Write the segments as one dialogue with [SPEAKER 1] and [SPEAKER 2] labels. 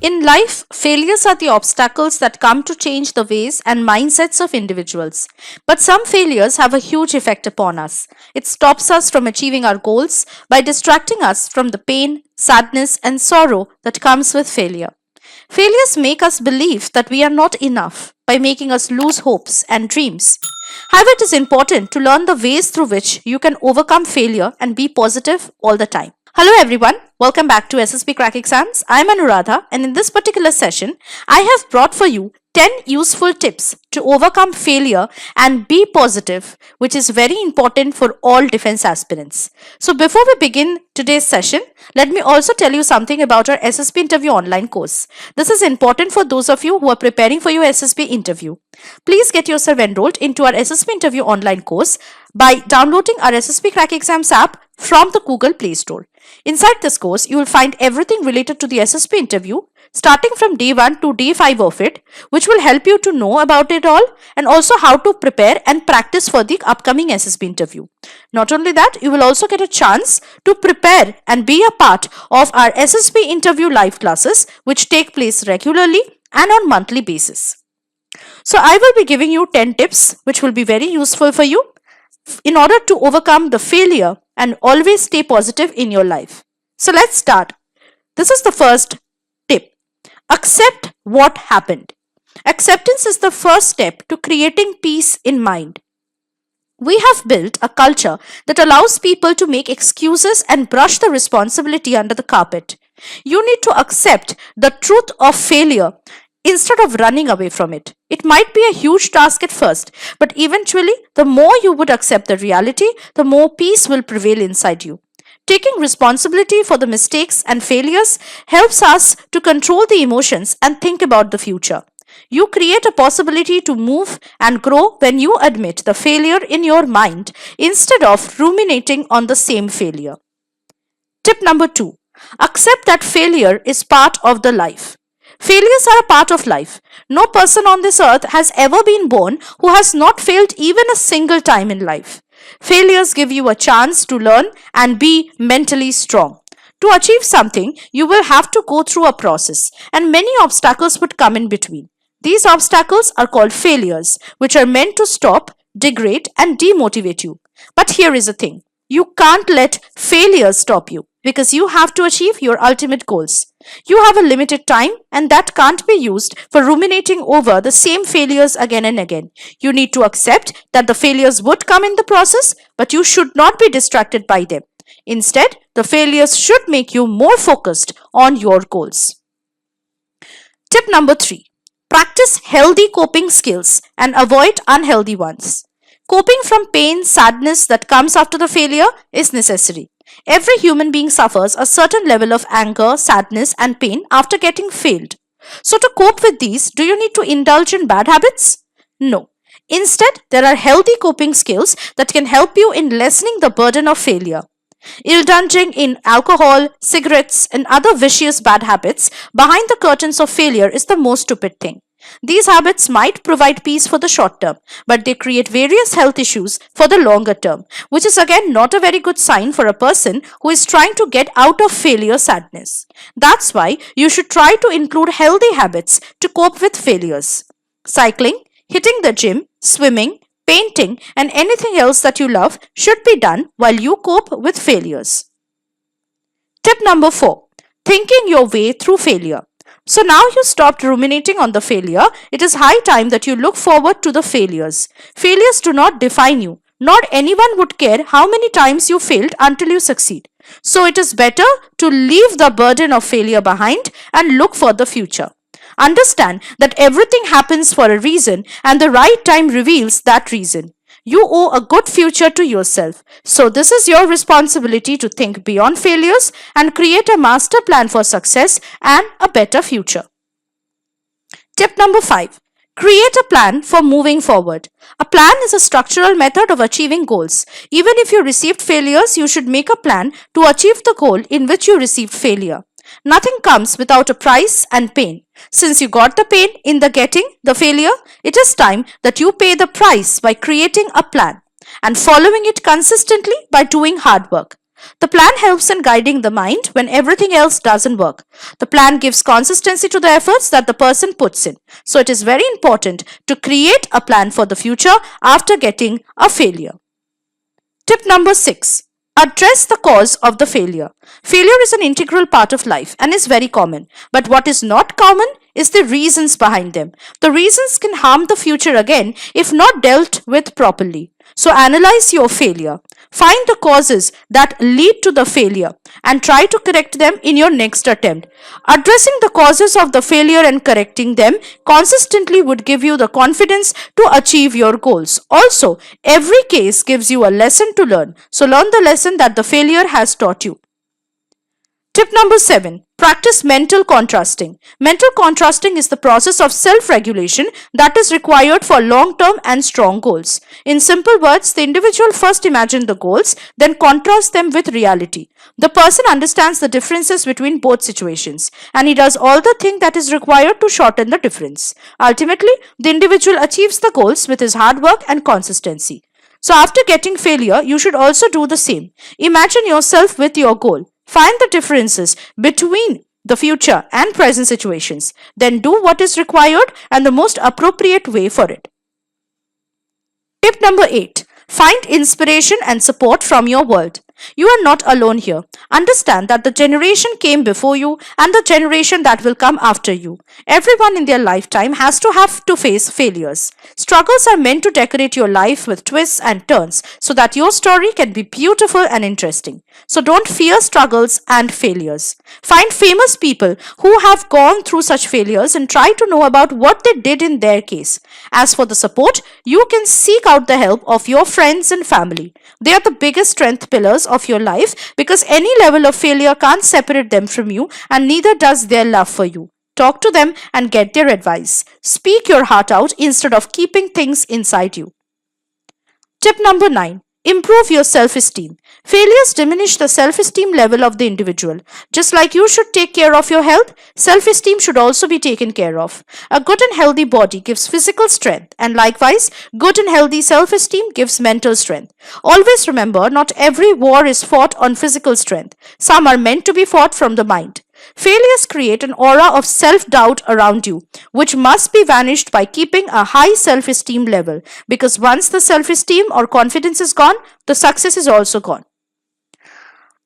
[SPEAKER 1] In life, failures are the obstacles that come to change the ways and mindsets of individuals. But some failures have a huge effect upon us. It stops us from achieving our goals by distracting us from the pain, sadness, and sorrow that comes with failure. Failures make us believe that we are not enough by making us lose hopes and dreams. However, it is important to learn the ways through which you can overcome failure and be positive all the time. Hello everyone, welcome back to SSBCrack exams. I am Anuradha, and in this particular session, I have brought for you 10 useful tips to overcome failure and be positive, which is very important for all defense aspirants. So before we begin today's session, let me also tell you something about our SSB interview online course. This is important for those of you who are preparing for your SSB interview. Please get yourself enrolled into our SSB interview online course by downloading our SSBCrack exams app from the Google Play Store. Inside this course, you will find everything related to the SSB interview, starting from day 1 to day 5 of it, which will help you to know about it all and also how to prepare and practice for the upcoming SSB interview. Not only that, you will also get a chance to prepare and be a part of our SSB interview live classes, which take place regularly and on monthly basis. So I will be giving you 10 tips which will be very useful for you in order to overcome the failure and always stay positive in your life. So let's start. This is the first tip. Accept what happened. Acceptance is the first step to creating peace in mind. We have built a culture that allows people to make excuses and brush the responsibility under the carpet. You need to accept the truth of failure instead of running away from it. It might be a huge task at first, but eventually, the more you would accept the reality, the more peace will prevail inside you. Taking responsibility for the mistakes and failures helps us to control the emotions and think about the future. You create a possibility to move and grow when you admit the failure in your mind instead of ruminating on the same failure. Tip number 2. Accept that failure is part of the life. Failures are a part of life. No person on this earth has ever been born who has not failed even a single time in life. Failures give you a chance to learn and be mentally strong. To achieve something, you will have to go through a process, and many obstacles would come in between. These obstacles are called failures, which are meant to stop, degrade, and demotivate you. But here is the thing. You can't let failures stop you because you have to achieve your ultimate goals. You have a limited time, and that can't be used for ruminating over the same failures again and again. You need to accept that the failures would come in the process, but you should not be distracted by them. Instead, the failures should make you more focused on your goals. Tip number 3. Practice healthy coping skills and avoid unhealthy ones. Coping from pain, sadness that comes after the failure is necessary. Every human being suffers a certain level of anger, sadness, and pain after getting failed. So to cope with these, do you need to indulge in bad habits? No. Instead, there are healthy coping skills that can help you in lessening the burden of failure. Indulging in alcohol, cigarettes, and other vicious bad habits behind the curtains of failure is the most stupid thing. These habits might provide peace for the short term, but they create various health issues for the longer term, which is again not a very good sign for a person who is trying to get out of failure sadness. That's why you should try to include healthy habits to cope with failures. Cycling, hitting the gym, swimming, painting, and anything else that you love should be done while you cope with failures. Tip number 4. Thinking your way through failure. So now you stopped ruminating on the failure, it is high time that you look forward to the failures. Failures do not define you. Not anyone would care how many times you failed until you succeed. So it is better to leave the burden of failure behind and look for the future. Understand that everything happens for a reason, and the right time reveals that reason. You owe a good future to yourself. So this is your responsibility to think beyond failures and create a master plan for success and a better future. Tip number 5. Create a plan for moving forward. A plan is a structural method of achieving goals. Even if you received failures, you should make a plan to achieve the goal in which you received failure. Nothing comes without a price and pain. Since you got the pain in the getting the failure, it is time that you pay the price by creating a plan and following it consistently by doing hard work. The plan helps in guiding the mind when everything else doesn't work. The plan gives consistency to the efforts that the person puts in. So it is very important to create a plan for the future after getting a failure. Tip number 6. Address the cause of the failure. Failure is an integral part of life and is very common. But what is not common is the reasons behind them. The reasons can harm the future again if not dealt with properly. So analyze your failure. Find the causes that lead to the failure and try to correct them in your next attempt. Addressing the causes of the failure and correcting them consistently would give you the confidence to achieve your goals. Also, every case gives you a lesson to learn. So learn the lesson that the failure has taught you. Tip number 7. Practice mental contrasting. Mental contrasting is the process of self-regulation that is required for long-term and strong goals. In simple words, the individual first imagines the goals, then contrasts them with reality. The person understands the differences between both situations, and he does all the things that is required to shorten the difference. Ultimately, the individual achieves the goals with his hard work and consistency. So after getting failure, you should also do the same. Imagine yourself with your goal. Find the differences between the future and present situations. Then do what is required and the most appropriate way for it. Tip number 8. Find inspiration and support from your world. You are not alone here. Understand that the generation came before you and the generation that will come after you. Everyone in their lifetime has to have to face failures. Struggles are meant to decorate your life with twists and turns so that your story can be beautiful and interesting. So don't fear struggles and failures. Find famous people who have gone through such failures and try to know about what they did in their case. As for the support, you can seek out the help of your friends and family. They are the biggest strength pillars of your life because any level of failure can't separate them from you and neither does their love for you. Talk to them and get their advice. Speak your heart out instead of keeping things inside you. Tip number 9. Improve your self-esteem. Failures diminish the self-esteem level of the individual. Just like you should take care of your health, self-esteem should also be taken care of. A good and healthy body gives physical strength, and likewise, good and healthy self-esteem gives mental strength. Always remember, not every war is fought on physical strength. Some are meant to be fought from the mind. Failures create an aura of self-doubt around you, which must be vanished by keeping a high self-esteem level, because once the self-esteem or confidence is gone, the success is also gone.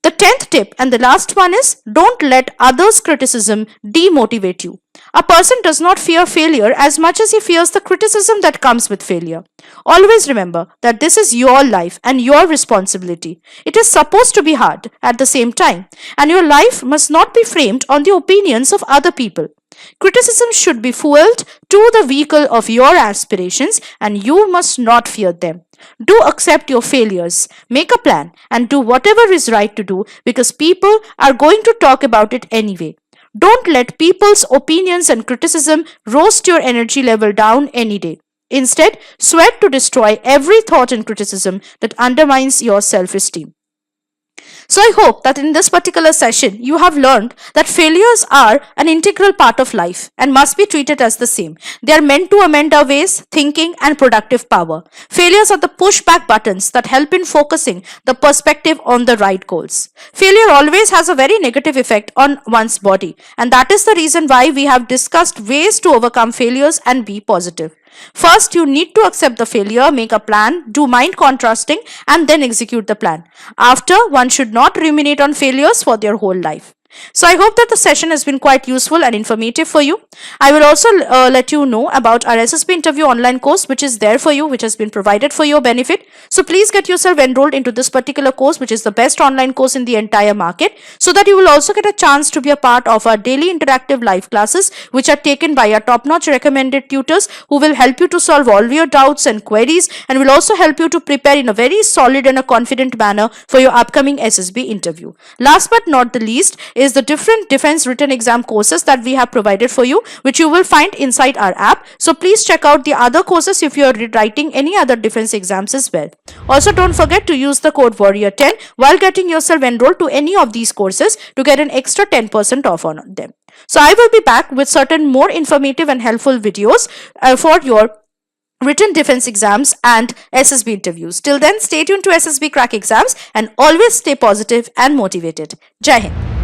[SPEAKER 1] The 10th tip and the last one is don't let others' criticism demotivate you. A person does not fear failure as much as he fears the criticism that comes with failure. Always remember that this is your life and your responsibility. It is supposed to be hard at the same time, and your life must not be framed on the opinions of other people. Criticism should be fueled to the vehicle of your aspirations, and you must not fear them. Do accept your failures, make a plan, and do whatever is right to do because people are going to talk about it anyway. Don't let people's opinions and criticism roast your energy level down any day. Instead, sweat to destroy every thought and criticism that undermines your self-esteem. So I hope that in this particular session, you have learned that failures are an integral part of life and must be treated as the same. They are meant to amend our ways, thinking and productive power. Failures are the pushback buttons that help in focusing the perspective on the right goals. Failure always has a very negative effect on one's body, and that is the reason why we have discussed ways to overcome failures and be positive. First, you need to accept the failure, make a plan, do mind contrasting, and then execute the plan. After, one should not ruminate on failures for their whole life. So I hope that the session has been quite useful and informative for you. I will also let you know about our SSB interview online course which is there for you, which has been provided for your benefit. So please get yourself enrolled into this particular course, which is the best online course in the entire market, so that you will also get a chance to be a part of our daily interactive live classes which are taken by our top-notch recommended tutors who will help you to solve all your doubts and queries and will also help you to prepare in a very solid and a confident manner for your upcoming SSB interview. Last but not the least is the different defense written exam courses that we have provided for you, which you will find inside our app. So please check out the other courses if you are writing any other defense exams as well. Also, don't forget to use the code warrior10 while getting yourself enrolled to any of these courses to get an extra 10% off on them. So I will be back with certain more informative and helpful videos for your written defense exams and SSB interviews. Till then, stay tuned to SSB Crack exams and always stay positive and motivated. Jai Hind.